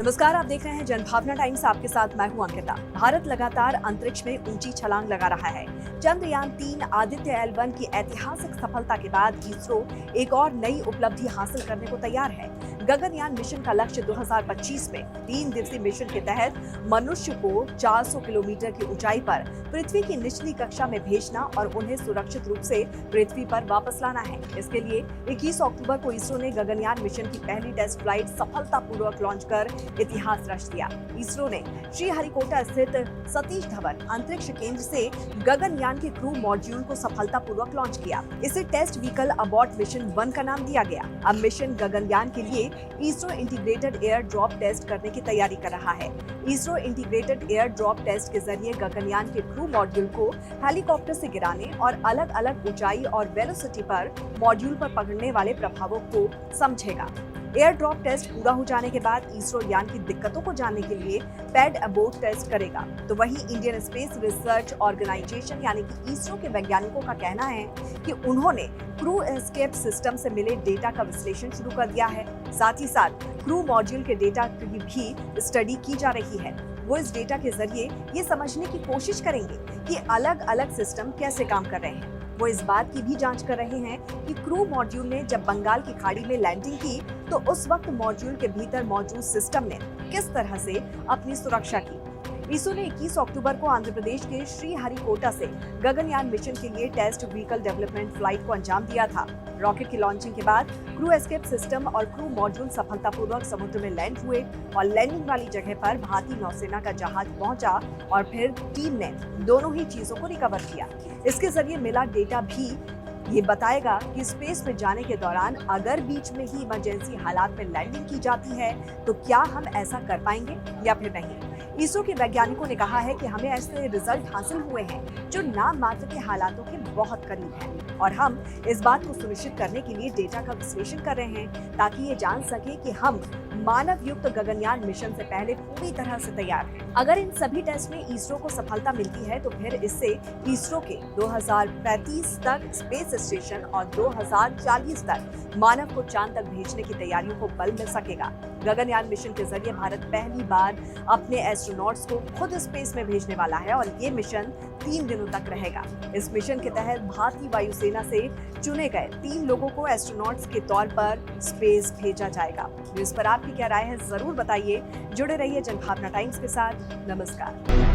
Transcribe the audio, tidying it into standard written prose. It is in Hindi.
नमस्कार, आप देख रहे हैं जनभावना टाइम्स। आपके साथ मैं हूं अंकिता। भारत लगातार अंतरिक्ष में ऊंची छलांग लगा रहा है। चंद्रयान-3 आदित्य L1 की ऐतिहासिक सफलता के बाद इसरो एक और नई उपलब्धि हासिल करने को तैयार है। गगनयान मिशन का लक्ष्य 2025 में 3 दिवसीय मिशन के तहत मनुष्य को 400 किलोमीटर की ऊंचाई पर पृथ्वी की निचली कक्षा में भेजना और उन्हें सुरक्षित रूप से पृथ्वी पर वापस लाना है। इसके लिए 21 अक्टूबर को इसरो ने गगनयान मिशन की पहली टेस्ट फ्लाइट सफलतापूर्वक लॉन्च कर इतिहास रच दिया। इसरो ने श्रीहरिकोटा स्थित सतीश धवन अंतरिक्ष केंद्र से गगनयान के क्रू मॉड्यूल को सफलतापूर्वक लॉन्च किया। इसे टेस्ट व्हीकल अबॉर्ट मिशन 1 का नाम दिया गया। अब मिशन गगनयान के लिए ISRO integrated air drop test करने की तैयारी कर रहा है। ISRO integrated air drop test के जरिए गगनयान के क्रू मॉड्यूल को हेलीकॉप्टर से गिराने और अलग अलग ऊंचाई और वेलोसिटी पर मॉड्यूल पर पकड़ने वाले प्रभावों को समझेगा। एयर ड्रॉप टेस्ट पूरा हो जाने के बाद इसरो यान की दिक्कतों को जानने के लिए पैड अबोर्ट टेस्ट करेगा। तो वहीं इंडियन स्पेस रिसर्च ऑर्गेनाइजेशन यानी कि इसरो के वैज्ञानिकों का कहना है कि उन्होंने क्रू एस्केप सिस्टम से मिले डेटा का विश्लेषण शुरू कर दिया है। साथ ही साथ क्रू मॉड्यूल के डेटा की भी स्टडी की जा रही है। वो इस डेटा के जरिए ये समझने की कोशिश करेंगे कि अलग अलग सिस्टम कैसे काम कर रहे हैं। वो इस बात की भी जांच कर रहे हैं कि क्रू मॉड्यूल ने जब बंगाल की खाड़ी में लैंडिंग की तो उस वक्त मॉड्यूल के भीतर मौजूद सिस्टम ने किस तरह से अपनी सुरक्षा की। इसरो ने 21 अक्टूबर को आंध्र प्रदेश के श्रीहरिकोटा से गगनयान मिशन के लिए टेस्ट व्हीकल डेवलपमेंट फ्लाइट को अंजाम दिया था। रॉकेट की लॉन्चिंग के बाद क्रू एस्केप सिस्टम और क्रू मॉड्यूल सफलतापूर्वक समुद्र में लैंड हुए और लैंडिंग वाली जगह पर भारतीय नौसेना का जहाज पहुंचा और फिर टीम ने दोनों ही चीजों को रिकवर किया। इसके जरिए मिला डेटा भी ये बताएगा कि स्पेस में जाने के दौरान अगर बीच में ही इमरजेंसी हालात में लैंडिंग की जाती है तो क्या हम ऐसा कर पाएंगे या फिर नहीं। इसरो के वैज्ञानिकों ने कहा है कि हमें ऐसे रिजल्ट हासिल हुए हैं जो नाम मात्र के हालातों के बहुत करीब हैं और हम इस बात को सुनिश्चित करने के लिए डेटा का विश्लेषण कर रहे हैं ताकि ये जान सके कि हम मानव युक्त गगनयान मिशन से पहले पूरी तरह से तैयार हैं। अगर इन सभी टेस्ट में इसरो को सफलता मिलती है तो फिर इससे इसरो के 2035 तक स्पेस स्टेशन और 2040 तक मानव को चांद तक भेजने की तैयारियों को बल मिल सकेगा। गगनयान मिशन के जरिए भारत पहली बार अपने एस्ट्रोनॉट्स को खुद स्पेस में भेजने वाला है और ये मिशन 3 दिनों तक रहेगा। इस मिशन के तहत भारतीय वायुसेना से चुने गए 3 लोगों को एस्ट्रोनॉट्स के तौर पर स्पेस भेजा जाएगा। इस पर आपकी क्या राय है, जरूर बताइए। जुड़े रहिए जनभावना टाइम्स के साथ। नमस्कार।